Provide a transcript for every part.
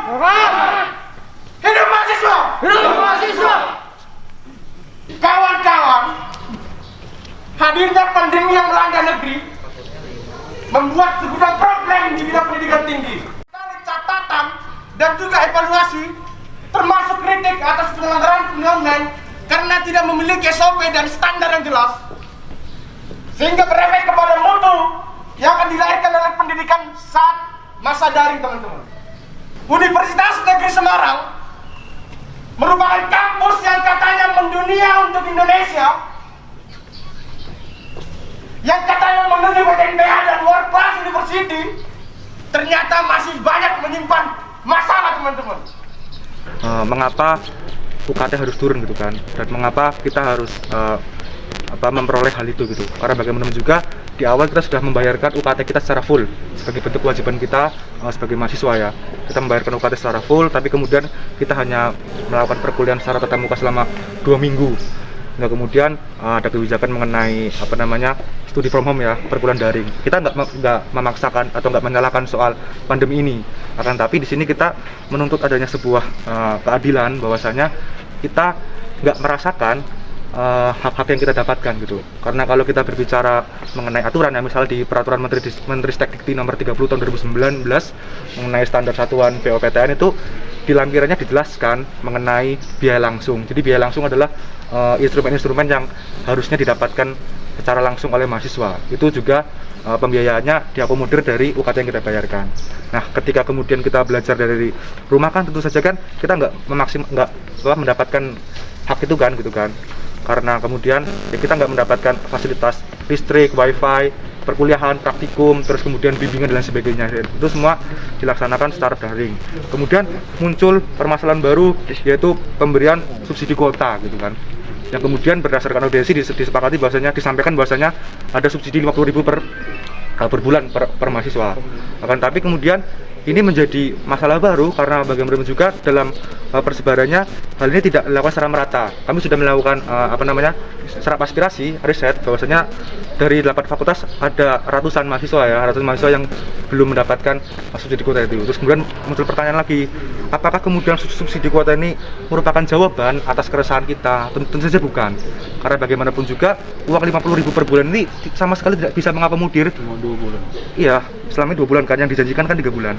Hidup mahasiswa! Hidup mahasiswa! Kawan-kawan, hadirnya pandemi yang melanda negeri membuat segudang problem di bidang pendidikan tinggi. Kali catatan dan juga evaluasi, termasuk kritik atas penyelenggaraan kuliah online karena tidak memiliki SOP dan standar yang jelas, sehingga berefek kepada mutu yang akan dilahirkan oleh pendidikan saat masa daring, teman-teman. Universitas Negeri Semarang merupakan kampus yang katanya mendunia untuk Indonesia, yang katanya menuju PTNBH dan World Class University, ternyata masih banyak menyimpan masalah, teman-teman. Mengapa UKT harus turun gitu kan, dan mengapa kita harus memperoleh hal itu gitu, karena bagaimanapun juga di awal kita sudah membayarkan UKT kita secara full sebagai bentuk kewajiban kita sebagai mahasiswa ya. Kita membayarkan UKT secara full, tapi kemudian kita hanya melakukan perkuliahan secara tatap muka selama 2 minggu. Nah, kemudian ada kebijakan mengenai studi from home ya, perkuliahan daring. Kita nggak memaksakan atau nggak menyalahkan soal pandemi ini, akan tapi di sini kita menuntut adanya sebuah keadilan, bahwasanya kita nggak merasakan hak-hak yang kita dapatkan gitu. Karena kalau kita berbicara mengenai aturan ya, misal di peraturan Menteri Dikti nomor 30 tahun 2019 mengenai standar satuan BOPTN itu di lampirannya dijelaskan mengenai biaya langsung. Jadi biaya langsung adalah instrumen-instrumen yang harusnya didapatkan secara langsung oleh mahasiswa. Itu juga pembiayaannya diakomodir dari UKT yang kita bayarkan. Nah, ketika kemudian kita belajar dari rumah kan tentu saja kan kita nggak mendapatkan hak itu kan gitu kan. Karena kemudian kita nggak mendapatkan fasilitas listrik, wifi, perkuliahan, praktikum, terus kemudian bimbingan dan lain sebagainya. Itu semua dilaksanakan secara daring. Kemudian muncul permasalahan baru, yaitu pemberian subsidi kuota gitu kan. Yang kemudian berdasarkan audiensi disepakati disampaikan bahwasanya ada subsidi 50.000 per bulan per mahasiswa. Akan tapi kemudian ini menjadi masalah baru karena bagaimanapun juga dalam persebarannya hal ini tidak dilakukan secara merata. Kami sudah melakukan serap aspirasi, riset bahwasanya dari 8 fakultas ada ratusan mahasiswa yang belum mendapatkan subsidi kuota itu. Terus kemudian muncul pertanyaan lagi, apakah kemudian subsidi kuota ini merupakan jawaban atas keresahan kita? Tentu saja bukan. Karena bagaimanapun juga uang 50.000 per bulan ini sama sekali tidak bisa mengakomodir 2 bulan. Iya, selama 2 bulan kan, yang dijanjikan kan 3 bulan.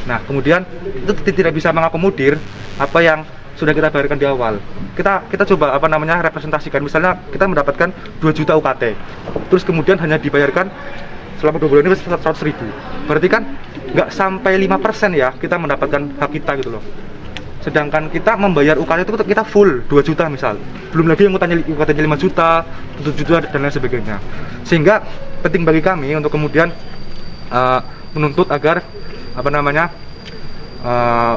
Nah, kemudian itu tidak bisa mengakomodir apa yang sudah kita bayarkan di awal. Kita coba representasikan, misalnya kita mendapatkan 2 juta UKT, terus kemudian hanya dibayarkan selama 2 bulan ini 100.000. Berarti kan nggak sampai 5% ya kita mendapatkan hak kita gitu loh. Sedangkan kita membayar UKT itu kita full 2 juta misal, belum lagi yang UKT-nya 5 juta, 7 juta dan lain sebagainya. Sehingga penting bagi kami untuk kemudian menuntut agar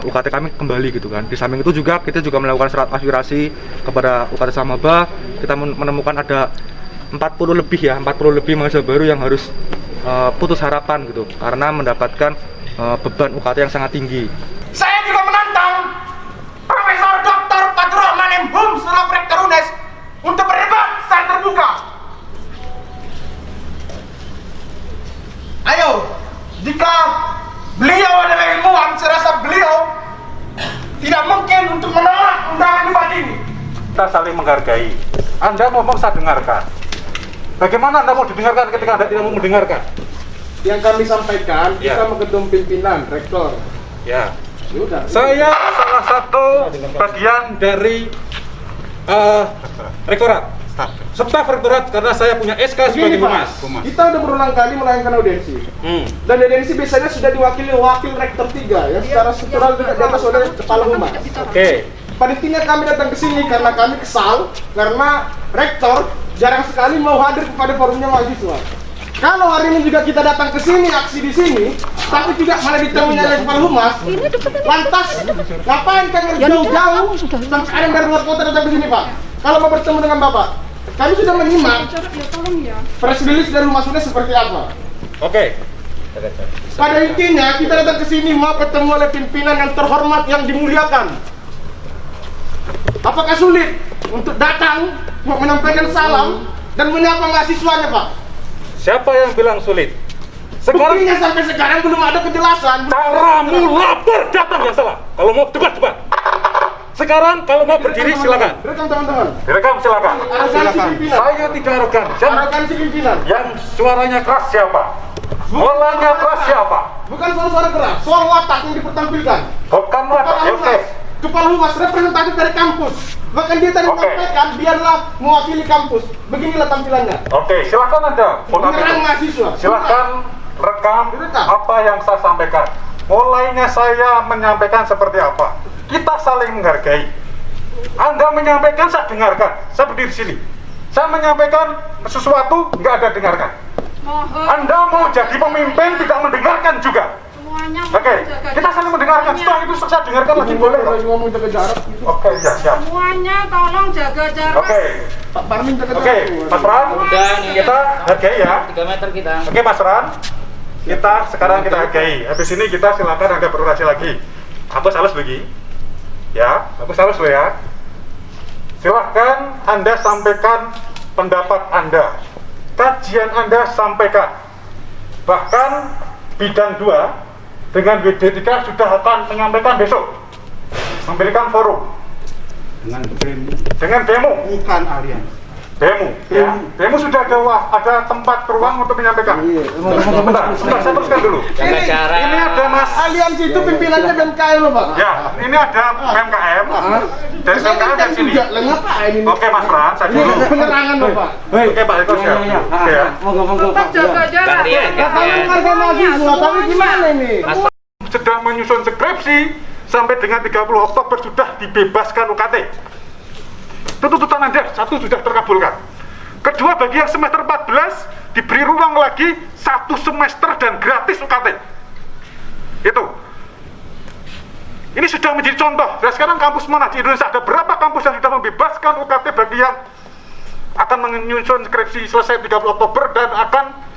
UKT kami kembali gitu kan. Di samping itu juga kita melakukan surat aspirasi kepada UKT Samaba. Kita menemukan ada 40 lebih mahasiswa baru yang harus putus harapan gitu karena mendapatkan beban UKT yang sangat tinggi. Saya juga menantang Profesor Dr. Fajrul M. Hum selaku Rektor UNES untuk berdebat secara terbuka. Ayo, jika beliau adalah ilmuwan, saya rasa beliau tidak mungkin untuk menolak undangan debat ini. Kita saling menghargai. Anda ngomong saya dengarkan. Bagaimana Anda mau didengarkan ketika Anda tidak mau mendengarkan? Yang kami sampaikan, Ya. kita mengetum pimpinan, rektor. Ya. Sudah. Saya salah satu bagian dari rektorat. Staf rektorat karena saya punya SK sebagai Begini Pak, humas. kita udah berulang kali melayangkan audiensi. Dan audiensi biasanya sudah diwakili wakil rektor 3 ya, secara struktural di atas oleh kepala humas. Oke. Pada intinya kami datang ke sini karena kami kesal karena rektor jarang sekali mau hadir kepada forumnya mahasiswa. Kalau hari ini juga kita datang ke sini, aksi di sini, tapi juga malah ditemui oleh kepala humas, lantas ngapain kalian jauh-jauh sampai sekarang dari luar kota datang ke sini Pak? Kalau mau bertemu dengan Bapak, kami sudah menyimak press release dari Humas UNES seperti apa. Oke. Pada intinya kita datang ke sini mau ketemu oleh pimpinan yang terhormat yang dimuliakan. Apakah sulit untuk datang menyampaikan salam dan menyapa mahasiswanya Pak? Siapa yang bilang sulit? Sekarang Buktinya sampai sekarang belum ada kejelasan. caramu lapor datang yang salah. Kalau mau debat. Sekarang kalau mau berdiri silakan. Rekam teman-teman. Direkam silakan. Arogansi pimpinan. Saya tidak arogan. Arogansi pimpinan. Yang suaranya keras siapa? Mulanya keras siapa? Bukan soal suara keras, soal watak yang dipertampilkan. Bukan watak. Oke. Kepala humas representatif dari kampus. Bahkan dia tadi Oke. menyampaikan biarlah mewakili kampus. Beginilah tampilannya. Oke, silakan Anda. Menyerang mahasiswa. Silakan rekam Direkam. apa yang saya sampaikan. Mulainya saya menyampaikan seperti apa. Kita saling menghargai. Anda menyampaikan, saya dengarkan. Saya berdiri di sini. Saya menyampaikan sesuatu, nggak ada dengarkan. Mohon Anda mau jadi pemimpin, tidak mendengarkan juga. semuanya Oke, kita saling mendengarkan. Setelah itu saya dengarkan lagi boleh kok. Ngomong jaga jarak. Oke, ya siap. semuanya tolong jaga jarak. Oke, Pak Parmin jaga oke, jarak. Mas Ran, kita hargai ya. 3 meter kita. Oke, Mas Ran, kita sekarang kita hargai. Habis ini kita silakan Anda berorasi lagi. Hapus halus lagi. Ya, hapus halus lo ya. Silahkan Anda sampaikan pendapat Anda. Kajian Anda sampaikan. Bahkan bidang 2 dengan WD3 sudah akan menyampaikan besok. Memberikan forum. Dengan demo. Bukan alian. Demo, ya. Demo sudah ada tempat ruang untuk menyampaikan. Sebentar, saya teruskan dulu. Jaga jarak. Ini ada Mas. Aliansi itu pimpinannya BMKM loh Pak. Ya, ini ada UMKM. Dari Saya UMKM kan dari sini. juga, lah ngapain ini? Oke, Mas Fran, saya Ini dulu. penyerangan loh Pak. Oke, Pak Eko siap. Oke ya. Tetap jaga jarak. Bang Rian, Katakan harga mahasiswa, tapi gimana ini? Sedang menyusun skripsi sampai dengan 30 Oktober sudah dibebaskan UKT. Itu tuntutan Anda, satu sudah terkabulkan. Kedua, bagi yang semester 14 diberi ruang lagi 1 semester dan gratis UKT. Itu. Ini sudah menjadi contoh. Dan sekarang kampus mana di Indonesia, ada berapa kampus yang sudah membebaskan UKT bagi yang akan menyusun skripsi selesai 30 Oktober dan akan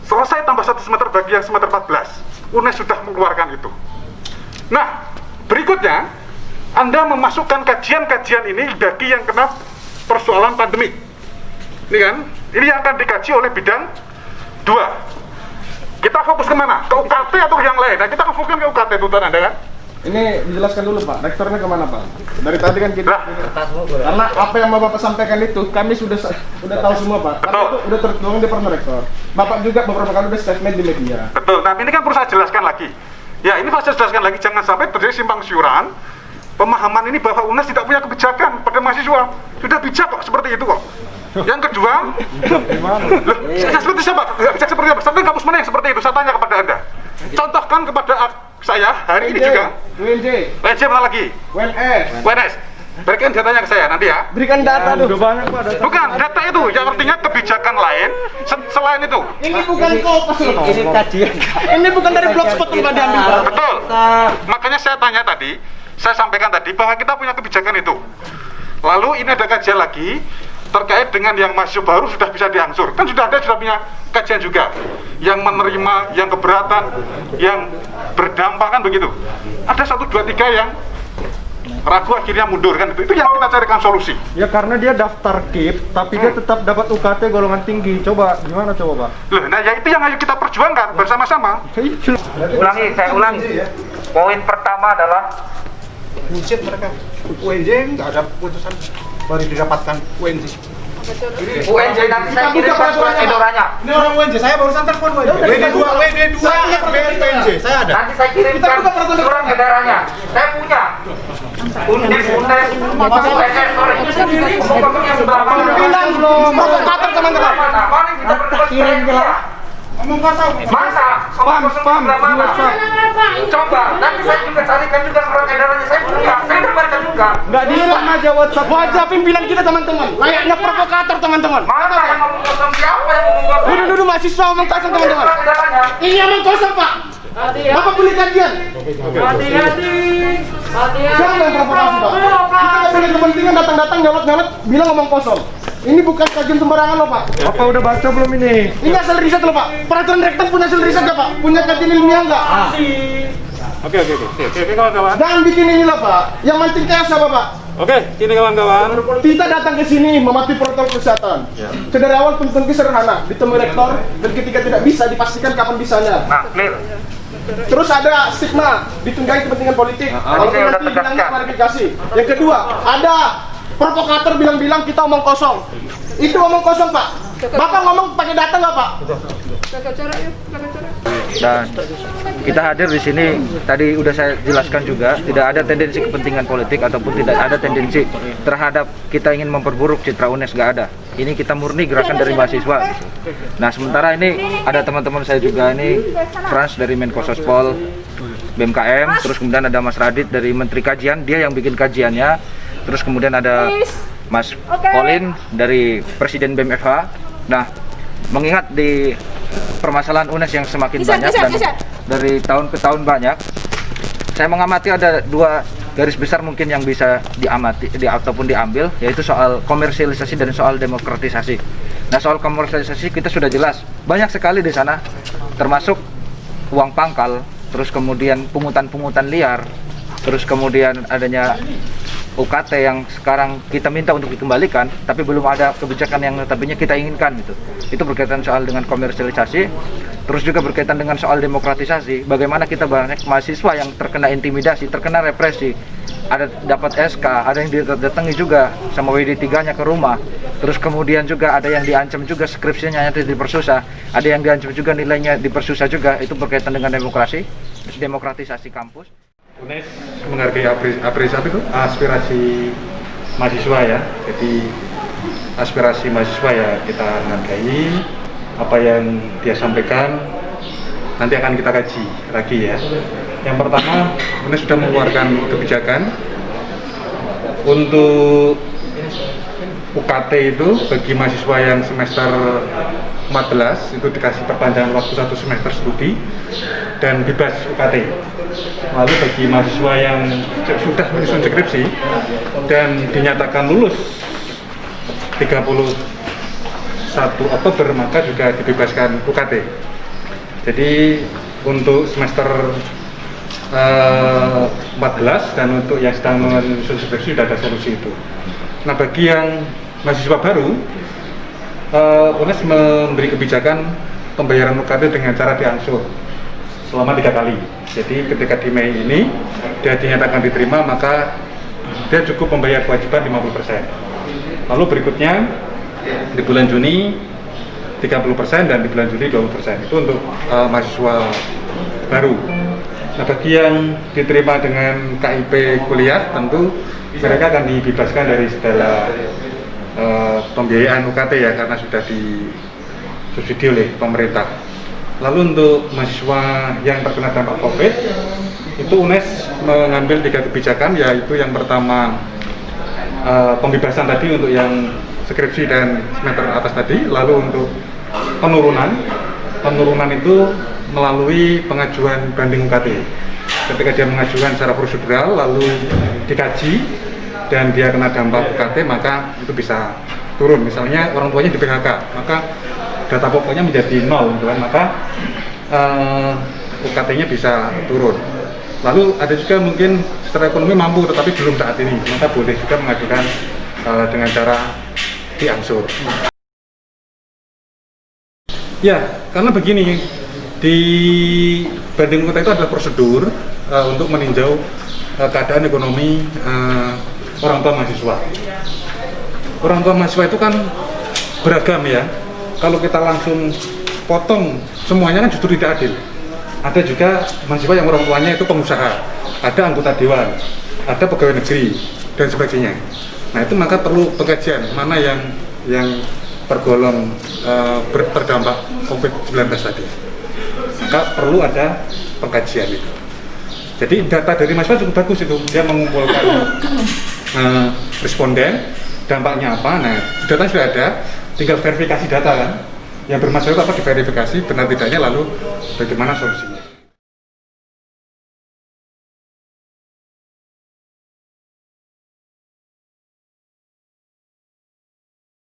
selesai tambah 1 semester bagi yang semester 14. UNES sudah mengeluarkan itu. Nah, berikutnya Anda memasukkan kajian-kajian ini bagi yang kena persoalan pandemi. Ini kan, ini yang akan dikaji oleh bidang 2. Kita fokus kemana? Ke UKT atau yang lain? Nah, kita fokuskan ke UKT, tuntutan Anda kan? Ini dijelaskan dulu Pak, rektornya kemana Pak? Dari tadi kan kita Lah. karena apa yang Bapak sampaikan itu kami sudah tahu semua Pak. Karena Betul. itu udah tertuang di permen rektor. Bapak juga beberapa kali udah statement di media. Betul, nah ini kan perlu saya jelaskan lagi. Ya, ini perlu saya jelaskan lagi, jangan sampai terjadi simpang siuran. Pemahaman ini bahwa UNES tidak punya kebijakan pada mahasiswa. Sudah bijak kok, seperti itu kok. Yang kedua, loh, saya seperti siapa? Tidak bijak seperti apa? Sampai kampus mana yang seperti itu? Saya tanya kepada Anda. Contohkan kepada saya hari ini juga. UNJ, WNJ mana lagi? UNS, WNS. Berikan datanya ke saya nanti ya. berikan data dulu. Bukan, data itu yang artinya kebijakan lain selain itu. Ini bukan kopas loh. Ini kajian. Ini bukan dari blogspot tempat diambil Pak. Betul. Makanya saya tanya tadi, saya sampaikan tadi bahwa kita punya kebijakan itu. Lalu ini ada kajian lagi terkait dengan yang mahasiswa baru sudah bisa diangsur. Kan sudah punya kajian juga. Yang menerima, yang keberatan, yang berdampak kan begitu. Ada 1, 2, 3 yang ragu akhirnya mundur kan itu yang kita carikan solusi. Ya karena dia daftar KIP, tapi dia tetap dapat UKT golongan tinggi. Coba gimana coba Pak? Loh, nah ya itu yang ayo kita perjuangkan bersama-sama. Ulangi, saya ulangi. Poin pertama adalah Bullshit mereka. UNJ nggak ada putusan baru didapatkan UNJ. UNJ nanti saya kirim surat edarannya. Ini orang UNJ, saya barusan telepon UNJ. WD2, UNJ, saya ada. Nanti saya kirimkan surat edarannya. Saya punya. UNES, sorry. Ngomong yang sebelah mana? Bilang belum, provokator teman-teman. Mari kita berdebat kirim jelas. Ngomong kosong. Masa? Spam di WhatsApp. Coba, nanti saya juga carikan juga surat edarannya. Saya punya, saya baca juga. Nggak di spam aja WhatsApp. Wajah pimpinan kita teman-teman. Layaknya provokator teman-teman. Mana yang ngomong kosong? Siapa yang ngomong kosong? Duduk mahasiswa ngomong kosong teman-teman. Surat edarannya. Ini omong kosong Pak. Bapak boleh kajian. Hati-hati. Siapa yang provokasi Pak? Kita nggak punya kepentingan datang-datang nyolot-nyolot bilang ngomong kosong. Ini bukan kajian sembarangan loh Pak. Apa udah baca belum ini? Ini hasil riset loh Pak. Peraturan rektor punya hasil riset nggak Pak? Punya kajian ilmiah nggak? Oke kawan-kawan. Jangan bikin ini lah Pak. Yang mancing chaos apa Pak? Oke, sini kawan-kawan. Kita datang ke sini mematuhi protokol kesehatan. Dari awal tentu sederhana, ditemui rektor dan ketika tidak bisa dipastikan kapan bisanya. Nah, clear. Terus ada stigma, ditunggangi kepentingan politik. Kalau saya udah nanti bilangnya tegaskan. klarifikasi. Yang kedua, ada provokator bilang-bilang kita omong kosong. Itu omong kosong, Pak. Bapak ngomong pakai data nggak, Pak? Jaga jarak yuk, jaga jarak. Dan kita hadir di sini tadi udah saya jelaskan juga, tidak ada tendensi kepentingan politik ataupun tidak ada tendensi terhadap kita ingin memperburuk citra UNES, nggak ada. Ini kita murni gerakan dari mahasiswa. Nah sementara ini ada teman-teman saya juga ini, Frans dari Menko Sospol, BMKM, terus kemudian ada Mas Radit dari Menteri Kajian, dia yang bikin kajiannya, terus kemudian ada Mas Colin dari Presiden BMFH. Nah, mengingat di permasalahan UNES yang semakin banyak dan dari tahun ke tahun banyak, saya mengamati ada dua garis besar mungkin yang bisa diamati ataupun diambil, yaitu soal komersialisasi dan soal demokratisasi. Nah, soal komersialisasi kita sudah jelas banyak sekali di sana, termasuk uang pangkal, terus kemudian pungutan-pungutan liar, terus kemudian adanya UKT yang sekarang kita minta untuk dikembalikan, tapi belum ada kebijakan yang notabene kita inginkan gitu. Itu berkaitan soal dengan komersialisasi, terus juga berkaitan dengan soal demokratisasi. Bagaimana kita banyak mahasiswa yang terkena intimidasi, terkena represi, ada dapat SK, ada yang didatangi juga sama WD3-nya ke rumah. Terus kemudian juga ada yang diancam juga skripsinya nanti dipersusah, ada yang diancam juga nilainya dipersusah juga. Itu berkaitan dengan demokrasi, demokratisasi kampus. UNES menghargai aspirasi mahasiswa ya. Jadi aspirasi mahasiswa ya kita hargai, apa yang dia sampaikan nanti akan kita kaji lagi ya. Yang pertama, UNES sudah mengeluarkan kebijakan untuk UKT itu bagi mahasiswa yang semester 14 itu dikasih perpanjangan waktu 1 semester studi dan bebas UKT. Lalu bagi mahasiswa yang sudah menyusun skripsi dan dinyatakan lulus 31 Oktober maka juga dibebaskan UKT. Jadi untuk semester 14 dan untuk yang sedang menyusun skripsi sudah ada solusi itu. Nah bagi yang mahasiswa baru, UNES memberi kebijakan pembayaran UKT dengan cara diangsur selama 3 kali. Jadi ketika di Mei ini dia dinyatakan diterima, maka dia cukup membayar kewajiban 50%. Lalu berikutnya di bulan Juni 30% dan di bulan Juli 20%. Itu untuk mahasiswa baru. Nah bagi yang diterima dengan KIP kuliah, tentu mereka akan dibebaskan dari segala pembiayaan UKT ya, karena sudah disubsidi oleh pemerintah. Lalu untuk mahasiswa yang terkena dampak COVID, itu UNES mengambil 3 kebijakan, yaitu yang pertama pembebasan tadi untuk yang skripsi dan semester atas tadi. Lalu untuk penurunan itu melalui pengajuan banding UKT. Ketika dia mengajukan secara prosedural lalu dikaji dan dia kena dampak UKT, maka itu bisa turun. Misalnya orang tuanya di PHK, maka data pokoknya menjadi 0 gitu kan, maka UKT-nya bisa turun. Lalu ada juga mungkin secara ekonomi mampu tetapi belum saat ini, maka boleh juga mengajukan dengan cara diangsur. Ya, karena begini, di banding UKT itu adalah prosedur untuk meninjau keadaan ekonomi orang tua mahasiswa. Orang tua mahasiswa itu kan beragam ya. Kalau kita langsung potong semuanya kan justru tidak adil. Ada juga mahasiswa yang orang tuanya itu pengusaha, ada anggota dewan, ada pegawai negeri dan sebagainya. Nah itu maka perlu pengkajian mana yang tergolong terdampak COVID-19 tadi. Maka perlu ada pengkajian itu. Jadi data dari mahasiswa cukup bagus itu, dia mengumpulkan responden, dampaknya apa. Nah data sudah ada, tinggal verifikasi data kan. Yang bermasalah itu apa, diverifikasi benar tidaknya, lalu bagaimana solusinya.